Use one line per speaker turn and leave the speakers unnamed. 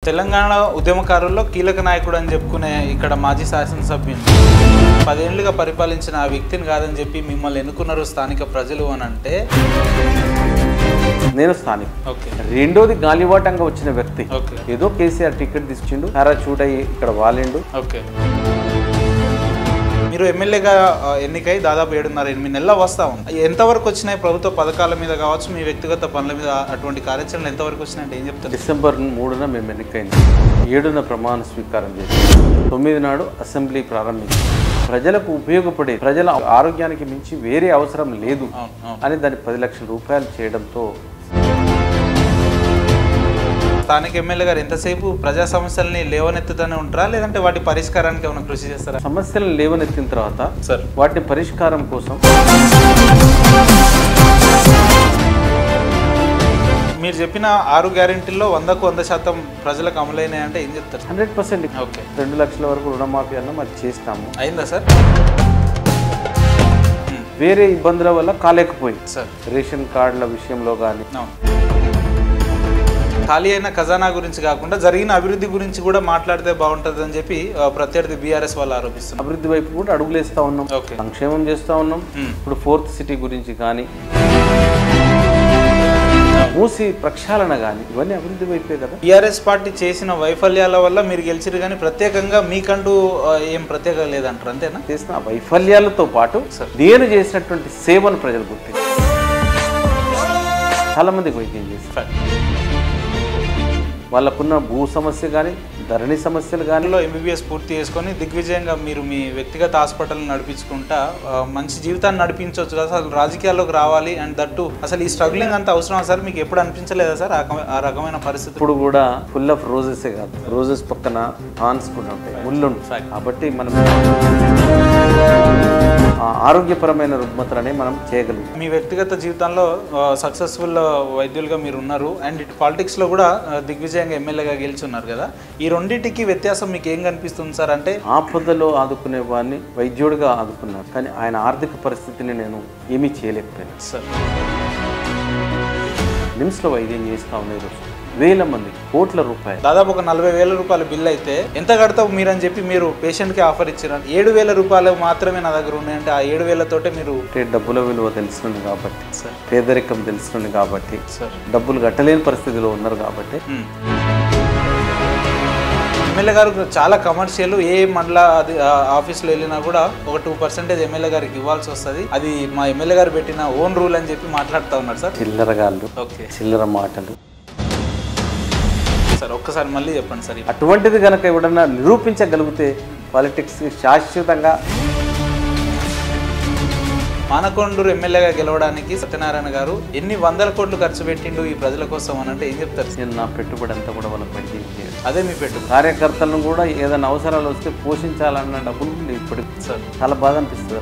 తెలంగాణ ఉద్యమకారుల్లో కీలక నాయకుడు అని చెప్పుకునే ఇక్కడ మాజీ శాసనసభ్యులు 10 ఏళ్లుగా పరిపాలించిన ఆ వ్యక్తిని కాదని చెప్పి మిమ్మల్ని ఎన్నుకున్నారు స్థానిక ప్రజలు అని అంటే
నేను స్థానిక.
ఓకే.
రెండోది గాలివాటంగా వచ్చిన వ్యక్తి.
ఓకే.
ఏదో కేసీఆర్ టికెట్ తీసుకుండు, సారా చూడయి ఇక్కడ వాలిండు.
ఓకే. మీరు ఎమ్మెల్యేగా ఎన్నికై దాదాపు 7.5-8 నెలలు వస్తా ఉంది. ఎంతవరకు వచ్చినాయి ప్రభుత్వ పథకాల మీద కావచ్చు, మీ వ్యక్తిగత పనుల మీద అటువంటి కార్యాచరణలు ఎంతవరకు వచ్చినాయంటే ఏం చెప్తారు?
డిసెంబర్ 3న మేము ఎన్నికైంది, 7న ప్రమాణ స్వీకారం చేసి 9 నాడు అసెంబ్లీ ప్రారంభించి ప్రజలకు ఉపయోగపడే, ప్రజల ఆరోగ్యానికి మించి వేరే అవసరం లేదు అని దాన్ని 10 లక్షల రూపాయలు చేయడంతో
స్థానిక ఎమ్మెల్యే గారు ఎంతసేపు ప్రజా సమస్యల్ని లేవనెత్తుతూనే ఉంటారా, లేదంటే వాటి పరిష్కారానికి ఏమైనా కృషి చేస్తారా?
సమస్యలను లేవనెత్తిన తర్వాత వాటి పరిష్కారం కోసం
మీరు చెప్పిన 6 గ్యారెంటీల్లో 100కు 100% ప్రజలకు అమలైనాయి అంటే ఏం చెప్తారు?
100%.
ఓకే.
2 లక్షల వరకు రుణమాఫీ అన్న అది చేస్తాము.
అయిందా సార్?
వేరే ఇబ్బందుల వల్ల కాలేకపోయింది
సార్.
రేషన్ కార్డుల విషయంలో కానీ
ఖాళీ అయిన ఖజానా గురించి కాకుండా జరిగిన అభివృద్ధి గురించి కూడా మాట్లాడితే బాగుంటుంది అని చెప్పి ప్రత్యర్థి బీఆర్ఎస్ వాళ్ళు ఆరోపిస్తున్నారు.
అభివృద్ధి వైపు కూడా అడుగులేస్తా ఉన్నాం, సంక్షేమం చేస్తా ఉన్నాం. ఇప్పుడు 4th సిటీ గురించి కానీ, మూసి ప్రక్షాళన కానీ, ఇవన్నీ అభివృద్ధి వైపే కదా.
టీఆర్ఎస్ పార్టీ చేసిన వైఫల్యాల వల్ల మీరు గెలిచిరు, కానీ ప్రత్యేకంగా మీకంటూ ఏం ప్రత్యేకంగా లేదంటారు, అంతేనా?
చేసిన వైఫల్యాలతో పాటు నేను చేసినటువంటి సేవను ప్రజలు గుర్తించారు. చాలా మందికి వైద్యం చేస్తారు, వాళ్ళకున్న భూ సమస్య కానీ, ధరణి సమస్యలు కానీ.
ఎంబీబీఎస్ పూర్తి చేసుకొని దిగ్విజయంగా మీరు మీ వ్యక్తిగత హాస్పిటల్ నడిపించుకుంటా మంచి జీవితాన్ని నడిపించవచ్చు కదా. అసలు రాజకీయాల్లోకి రావాలి అండ్ దట్టు అసలు ఈ స్ట్రగ్లింగ్ అంత అవసరం సార్? మీకు ఎప్పుడు అనిపించలేదా సార్ ఆ రకమైన పరిస్థితి?
ఇప్పుడు కూడా ఫుల్ ఆఫ్ రోజెసే కాదు, రోజెస్ పక్కన థాన్స్ కూడా ఉంటాయి, ముళ్ళు ఉంటాయి. కాబట్టి మనం ఆరోగ్యపరమైన రుగ్మతలనే మనం చేయగలం.
మీ వ్యక్తిగత జీవితంలో సక్సెస్ఫుల్ వైద్యులుగా మీరు ఉన్నారు అండ్ ఇటు పాలిటిక్స్లో కూడా దిగ్విజయంగా ఎమ్మెల్యేగా గెలిచి ఉన్నారు కదా. ఈ రెండింటికి వ్యత్యాసం మీకు ఏం కనిపిస్తుంది సార్? అంటే
ఆపదలో ఆదుకునే వాడిని వైద్యుడిగా ఆదుకున్నాను, కానీ ఆయన ఆర్థిక పరిస్థితిని నేను ఏమీ చేయలేకపోయాను
సార్.
నిమ్స్లో వైద్యం చేస్తా ఉన్నాయి రోజు వేల మంది, కోట్ల రూపాయలు,
దాదాపు ఒక 40,000 రూపాయల బిల్ అయితే ఎంత కడతావు మీరు అని చెప్పి మీరు పేషెంట్కి ఆఫర్ ఇచ్చారు. 7,000 రూపాయలు మాత్రమే నా దగ్గర ఉన్నాయంటే ఆ 7,000తోటే మీరు
డబ్బుల విలువ తెలుస్తుంది కాబట్టి, పేదరికం తెలుస్తుంది కాబట్టి, డబ్బులు కట్టలేని పరిస్థితిలో ఉన్నారు కాబట్టి.
ఎమ్మెల్యే గారు చాలా కమర్షియల్, ఏ మండల ఆఫీస్లో వెళ్ళినా కూడా ఒక 2% ఎమ్మెల్యే గారికి ఇవ్వాల్సి వస్తుంది. అది మా ఎమ్మెల్యే గారు పెట్టిన ఓన్ రూల్ అని చెప్పి మాట్లాడుతూ ఉన్నారు సార్.
చిల్లరగాళ్ళు,
ఓకే,
చిల్లర మాటలు
సార్. ఒక్కసారి మళ్ళీ చెప్పండి సార్.
అటువంటిది కనుక ఎవడన్నా నిరూపించగలిగితే పాలిటిక్స్ శాశ్వతంగా.
మానకొండూరు ఎమ్మెల్యేగా గెలవడానికి సత్యనారాయణ గారు ఎన్ని 100 కోట్లు ఖర్చు పెట్టిండు ఈ ప్రజల కోసం అని అంటే ఏం చెప్తారు?
నేను నా పెట్టుబడి అంతా కూడా వాళ్ళకి పెట్టి,
అదే మీ పెట్టుబడి.
కార్యకర్తలను కూడా ఏదైనా అవసరాలు వస్తే పోషించాలన్న డబ్బులు ఇప్పుడు చాలా బాధ అనిపిస్తుంది.